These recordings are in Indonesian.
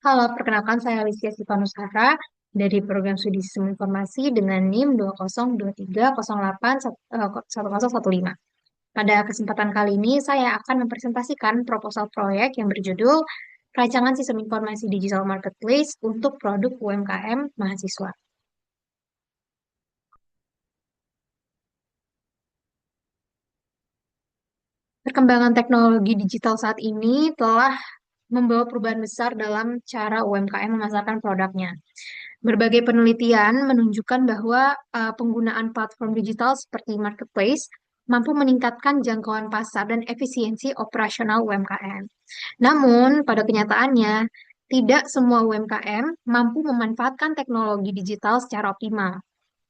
Halo, perkenalkan saya Alicia Sivanusara dari Program Studi Sistem Informasi dengan NIM 2023081115. Pada kesempatan kali ini, saya akan mempresentasikan proposal proyek yang berjudul Rancangan Sistem Informasi Digital Marketplace untuk Produk UMKM Mahasiswa. Perkembangan teknologi digital saat ini telah membawa perubahan besar dalam cara UMKM memasarkan produknya. Berbagai penelitian menunjukkan bahwa penggunaan platform digital seperti marketplace mampu meningkatkan jangkauan pasar dan efisiensi operasional UMKM. Namun, pada kenyataannya, tidak semua UMKM mampu memanfaatkan teknologi digital secara optimal.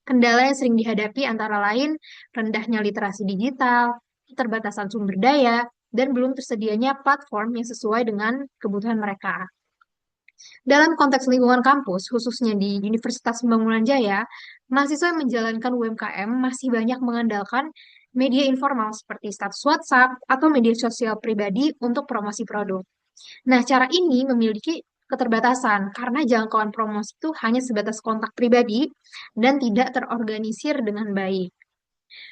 Kendala yang sering dihadapi antara lain rendahnya literasi digital, keterbatasan sumber daya, dan belum tersedianya platform yang sesuai dengan kebutuhan mereka. Dalam konteks lingkungan kampus, khususnya di Universitas Pembangunan Jaya, mahasiswa yang menjalankan UMKM masih banyak mengandalkan media informal seperti status WhatsApp atau media sosial pribadi untuk promosi produk. Nah, cara ini memiliki keterbatasan karena jangkauan promosi itu hanya sebatas kontak pribadi dan tidak terorganisir dengan baik.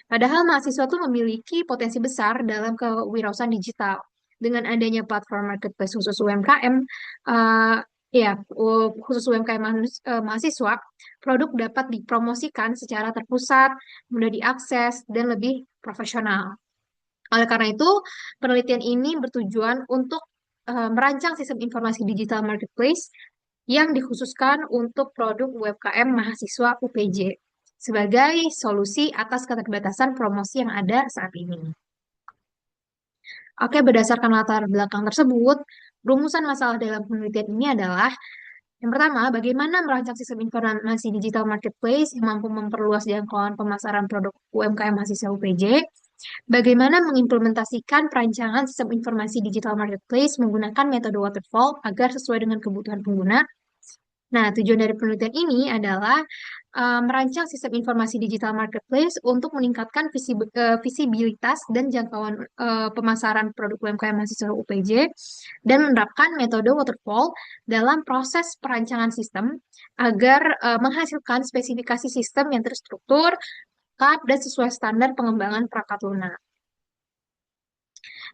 Padahal mahasiswa tuh memiliki potensi besar dalam kewirausahaan digital. Dengan adanya platform marketplace khusus UMKM, khusus UMKM mahasiswa, produk dapat dipromosikan secara terpusat, mudah diakses, dan lebih profesional. Oleh karena itu, penelitian ini bertujuan untuk merancang sistem informasi digital marketplace yang dikhususkan untuk produk UMKM mahasiswa UPJ sebagai solusi atas keterbatasan promosi yang ada saat ini. Oke, berdasarkan latar belakang tersebut, rumusan masalah dalam penelitian ini adalah yang pertama, bagaimana merancang sistem informasi digital marketplace yang mampu memperluas jangkauan pemasaran produk UMKM mahasiswa UPJ. Bagaimana mengimplementasikan perancangan sistem informasi digital marketplace menggunakan metode waterfall agar sesuai dengan kebutuhan pengguna. Nah, tujuan dari penelitian ini adalah merancang sistem informasi digital marketplace untuk meningkatkan visibilitas dan jangkauan pemasaran produk UMKM mahasiswa UPJ dan menerapkan metode waterfall dalam proses perancangan sistem agar menghasilkan spesifikasi sistem yang terstruktur, lengkap, dan sesuai standar pengembangan perangkat lunak.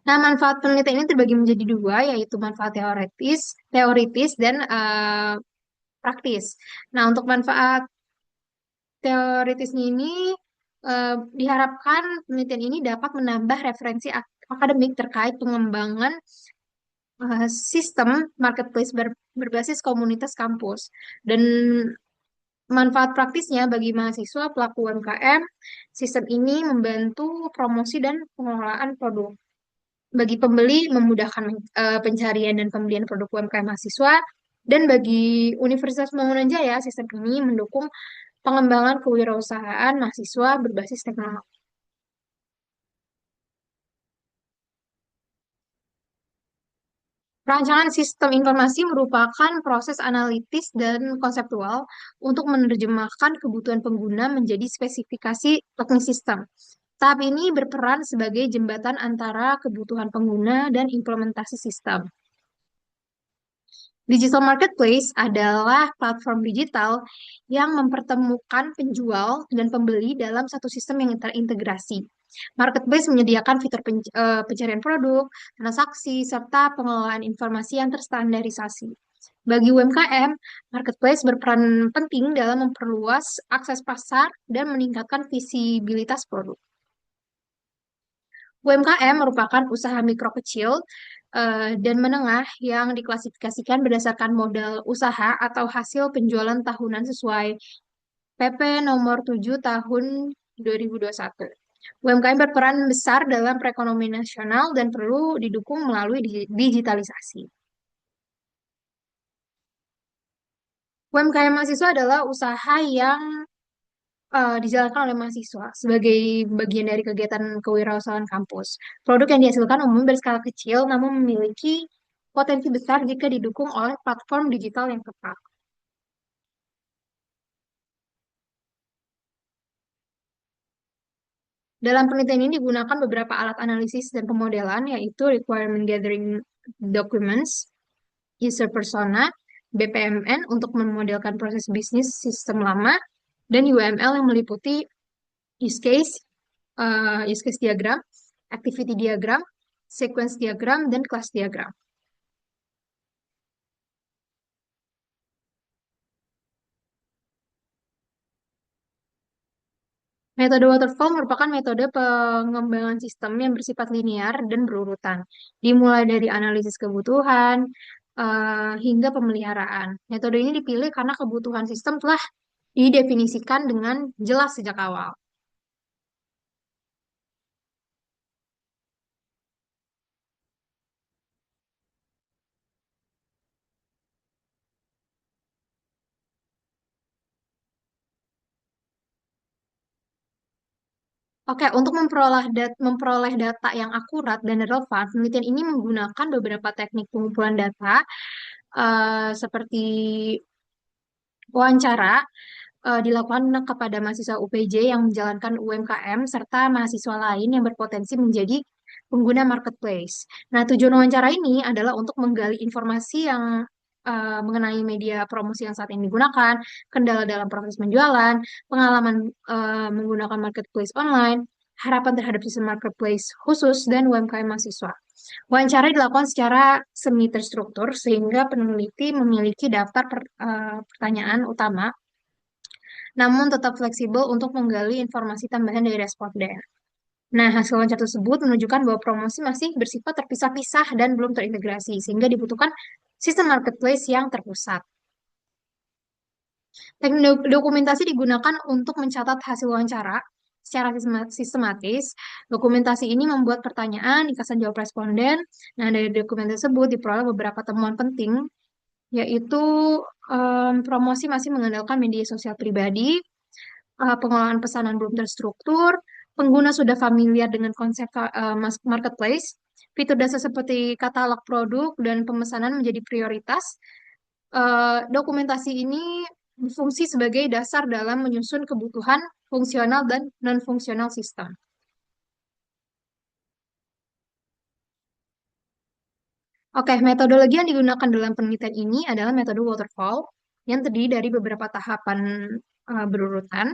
Nah, manfaat penelitian ini terbagi menjadi dua, yaitu manfaat teoritis dan praktis. Nah, untuk manfaat teoritisnya ini diharapkan penelitian ini dapat menambah referensi akademik terkait pengembangan sistem marketplace berbasis komunitas kampus. Dan manfaat praktisnya bagi mahasiswa pelaku UMKM, sistem ini membantu promosi dan pengelolaan produk. Bagi pembeli, memudahkan pencarian dan pembelian produk UMKM mahasiswa. Dan bagi Universitas Pembangunan Jaya, sistem ini mendukung pengembangan kewirausahaan mahasiswa berbasis teknologi. Rancangan sistem informasi merupakan proses analitis dan konseptual untuk menerjemahkan kebutuhan pengguna menjadi spesifikasi teknis sistem. Tahap ini berperan sebagai jembatan antara kebutuhan pengguna dan implementasi sistem. Digital marketplace adalah platform digital yang mempertemukan penjual dan pembeli dalam satu sistem yang terintegrasi. Marketplace menyediakan fitur pencarian produk, transaksi, serta pengelolaan informasi yang terstandarisasi. Bagi UMKM, marketplace berperan penting dalam memperluas akses pasar dan meningkatkan visibilitas produk. UMKM merupakan usaha mikro kecil dan menengah yang diklasifikasikan berdasarkan modal usaha atau hasil penjualan tahunan sesuai PP nomor 7 tahun 2021. UMKM berperan besar dalam perekonomian nasional dan perlu didukung melalui digitalisasi. UMKM mahasiswa adalah usaha yang dijalankan oleh mahasiswa sebagai bagian dari kegiatan kewirausahaan kampus. Produk yang dihasilkan umumnya berskala kecil, namun memiliki potensi besar jika didukung oleh platform digital yang tepat. Dalam penelitian ini digunakan beberapa alat analisis dan pemodelan, yaitu requirement gathering documents, user persona, BPMN untuk memodelkan proses bisnis sistem lama, dan UML yang meliputi use case, use case diagram, activity diagram, sequence diagram, dan class diagram. Metode waterfall merupakan metode pengembangan sistem yang bersifat linear dan berurutan, dimulai dari analisis kebutuhan hingga pemeliharaan. Metode ini dipilih karena kebutuhan sistem telah didefinisikan dengan jelas sejak awal. Oke, untuk memperoleh data yang akurat dan relevan, penelitian ini menggunakan beberapa teknik pengumpulan data, seperti wawancara, dilakukan kepada mahasiswa UPJ yang menjalankan UMKM serta mahasiswa lain yang berpotensi menjadi pengguna marketplace. Nah, tujuan wawancara ini adalah untuk menggali informasi yang mengenai media promosi yang saat ini digunakan, kendala dalam proses penjualan, pengalaman menggunakan marketplace online, harapan terhadap sistem marketplace khusus, dan UMKM mahasiswa. Wawancara dilakukan secara semi terstruktur sehingga peneliti memiliki daftar pertanyaan utama namun tetap fleksibel untuk menggali informasi tambahan dari responden. Nah, hasil wawancara tersebut menunjukkan bahwa promosi masih bersifat terpisah-pisah dan belum terintegrasi, sehingga dibutuhkan sistem marketplace yang terpusat. Teknik dokumentasi digunakan untuk mencatat hasil wawancara secara sistematis. Dokumentasi ini membuat pertanyaan, ringkasan jawab responden. Nah, dari dokumen tersebut diperoleh beberapa temuan penting, yaitu promosi masih mengandalkan media sosial pribadi, pengolahan pesanan belum terstruktur, pengguna sudah familiar dengan konsep marketplace, fitur dasar seperti katalog produk dan pemesanan menjadi prioritas. Dokumentasi ini berfungsi sebagai dasar dalam menyusun kebutuhan fungsional dan non-fungsional sistem. Oke, metodologi yang digunakan dalam penelitian ini adalah metode waterfall yang terdiri dari beberapa tahapan berurutan.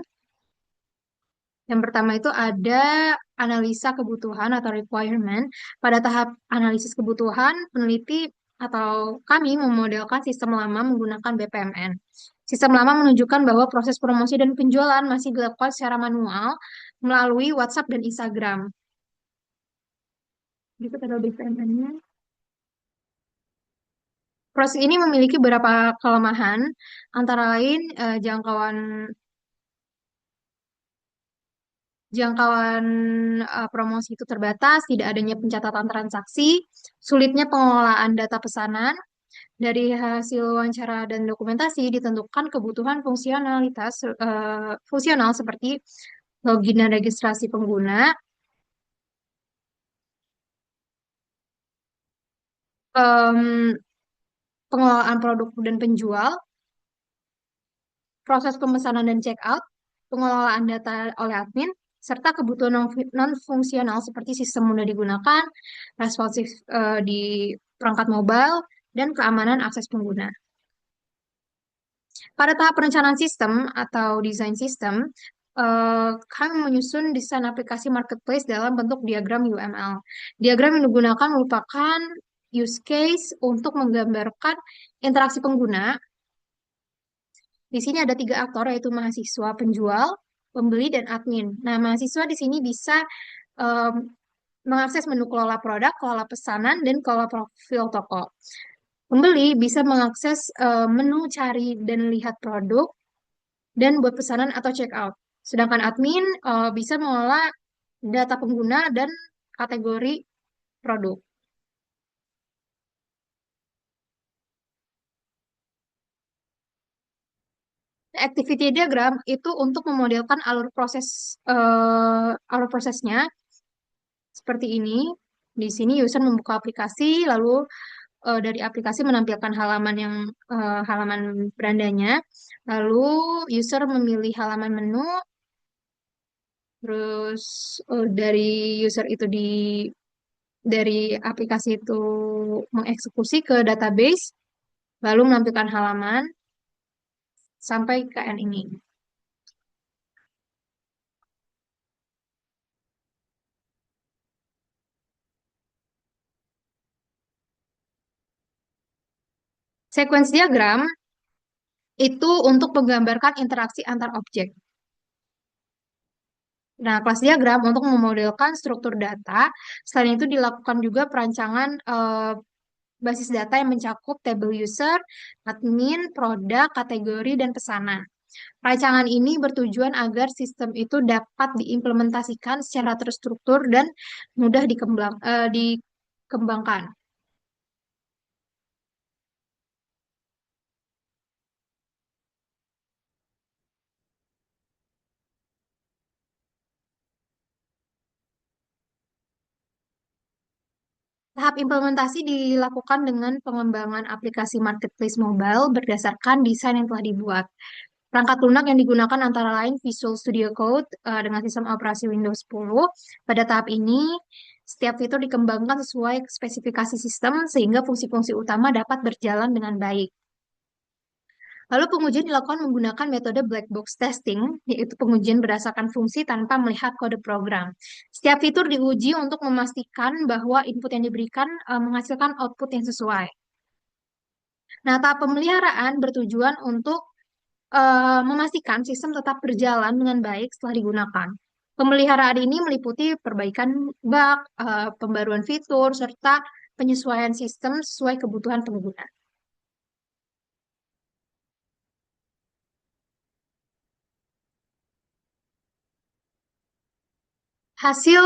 Yang pertama itu ada analisa kebutuhan atau requirement. Pada tahap analisis kebutuhan, peneliti atau kami memodelkan sistem lama menggunakan BPMN. Sistem lama menunjukkan bahwa proses promosi dan penjualan masih dilakukan secara manual melalui WhatsApp dan Instagram. Gitu adalah BPMN-nya. Proses ini memiliki beberapa kelemahan, antara lain jangkauan promosi itu terbatas, tidak adanya pencatatan transaksi, sulitnya pengelolaan data pesanan. Dari hasil wawancara dan dokumentasi ditentukan kebutuhan fungsional seperti login dan registrasi pengguna, em, pengelolaan produk dan penjual, proses pemesanan dan checkout, pengelolaan data oleh admin, serta kebutuhan non-fungsional seperti sistem mudah digunakan, responsif di perangkat mobile, dan keamanan akses pengguna. Pada tahap perencanaan sistem atau desain sistem, kami menyusun desain aplikasi marketplace dalam bentuk diagram UML. Diagram yang digunakan merupakan use case untuk menggambarkan interaksi pengguna. Di sini ada tiga aktor, yaitu mahasiswa, penjual, pembeli, dan admin. Nah, mahasiswa di sini bisa em, mengakses menu kelola produk, kelola pesanan, dan kelola profil toko. Pembeli bisa mengakses menu cari dan lihat produk, dan buat pesanan atau check out. Sedangkan admin bisa mengolah data pengguna dan kategori produk. Activity diagram itu untuk memodelkan alur prosesnya seperti ini. Di sini user membuka aplikasi, lalu dari aplikasi menampilkan halaman berandanya. Lalu user memilih halaman menu, terus dari user itu dari aplikasi itu mengeksekusi ke database. lalu menampilkan halaman sampai ke N ini. Sequence diagram itu untuk menggambarkan interaksi antar objek. Nah, kelas diagram untuk memodelkan struktur data. Selain itu dilakukan juga perancangan basis data yang mencakup tabel user, admin, produk, kategori, dan pesanan. Rancangan ini bertujuan agar sistem itu dapat diimplementasikan secara terstruktur dan mudah dikembangkan. Tahap implementasi dilakukan dengan pengembangan aplikasi marketplace mobile berdasarkan desain yang telah dibuat. Perangkat lunak yang digunakan antara lain Visual Studio Code dengan sistem operasi Windows 10. Pada tahap ini, setiap fitur dikembangkan sesuai spesifikasi sistem sehingga fungsi-fungsi utama dapat berjalan dengan baik. Lalu pengujian dilakukan menggunakan metode black box testing, yaitu pengujian berdasarkan fungsi tanpa melihat kode program. Setiap fitur diuji untuk memastikan bahwa input yang diberikan menghasilkan output yang sesuai. Nah, tahap pemeliharaan bertujuan untuk memastikan sistem tetap berjalan dengan baik setelah digunakan. Pemeliharaan ini meliputi perbaikan bug, pembaruan fitur, serta penyesuaian sistem sesuai kebutuhan pengguna. Hasil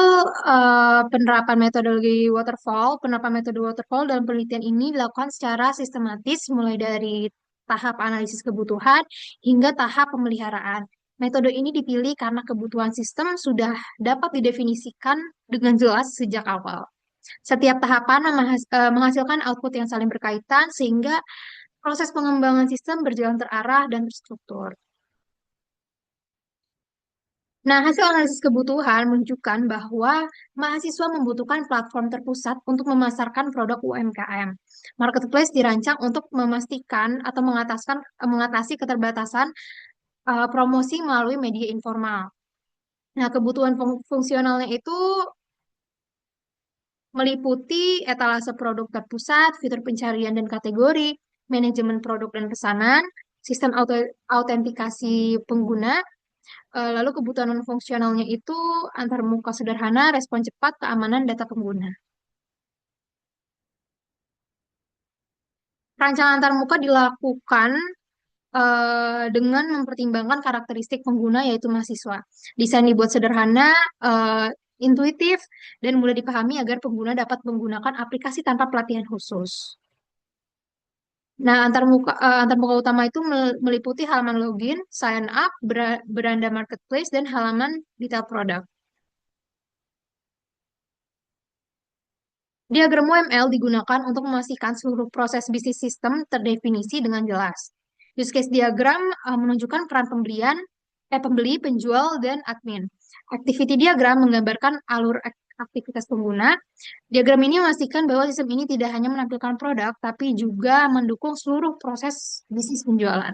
penerapan metode waterfall dalam penelitian ini dilakukan secara sistematis mulai dari tahap analisis kebutuhan hingga tahap pemeliharaan. Metode ini dipilih karena kebutuhan sistem sudah dapat didefinisikan dengan jelas sejak awal. Setiap tahapan menghasilkan output yang saling berkaitan sehingga proses pengembangan sistem berjalan terarah dan terstruktur. Nah, hasil analisis kebutuhan menunjukkan bahwa mahasiswa membutuhkan platform terpusat untuk memasarkan produk UMKM. Marketplace dirancang untuk memastikan atau mengatasi keterbatasan promosi melalui media informal. Nah, kebutuhan fungsionalnya itu meliputi etalase produk terpusat, fitur pencarian dan kategori, manajemen produk dan pesanan, sistem autentikasi pengguna. Lalu kebutuhan fungsionalnya itu antarmuka sederhana, respon cepat, keamanan data pengguna. Rancangan antarmuka dilakukan dengan mempertimbangkan karakteristik pengguna yaitu mahasiswa. Desain dibuat sederhana, intuitif, dan mudah dipahami agar pengguna dapat menggunakan aplikasi tanpa pelatihan khusus. Nah, antarmuka utama itu meliputi halaman login, sign up, beranda marketplace, dan halaman detail produk. Diagram UML digunakan untuk memastikan seluruh proses bisnis sistem terdefinisi dengan jelas. Use case diagram menunjukkan peran pembeli, penjual, dan admin. Activity diagram menggambarkan alur aktivitas pengguna. Diagram ini memastikan bahwa sistem ini tidak hanya menampilkan produk, tapi juga mendukung seluruh proses bisnis penjualan.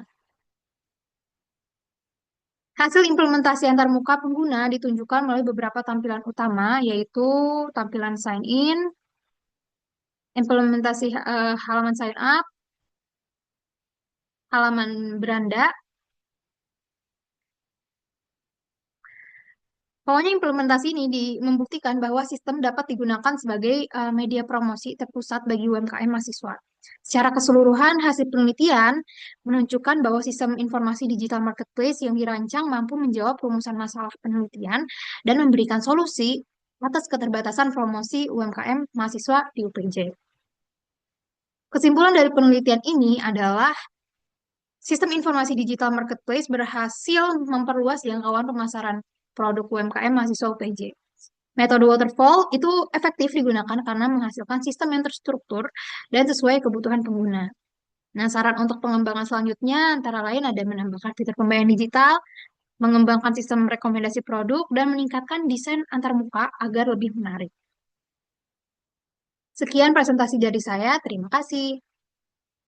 Hasil implementasi antarmuka pengguna ditunjukkan melalui beberapa tampilan utama, yaitu tampilan sign in, implementasi halaman sign up, halaman beranda. Pokoknya implementasi ini membuktikan bahwa sistem dapat digunakan sebagai media promosi terpusat bagi UMKM mahasiswa. Secara keseluruhan, hasil penelitian menunjukkan bahwa sistem informasi digital marketplace yang dirancang mampu menjawab rumusan masalah penelitian dan memberikan solusi atas keterbatasan promosi UMKM mahasiswa di UPJ. Kesimpulan dari penelitian ini adalah sistem informasi digital marketplace berhasil memperluas jangkauan pemasaran produk UMKM mahasiswa UPJ. Metode waterfall itu efektif digunakan karena menghasilkan sistem yang terstruktur dan sesuai kebutuhan pengguna. Nah, saran untuk pengembangan selanjutnya antara lain ada menambahkan fitur pembayaran digital, mengembangkan sistem rekomendasi produk, dan meningkatkan desain antarmuka agar lebih menarik. Sekian presentasi dari saya, terima kasih.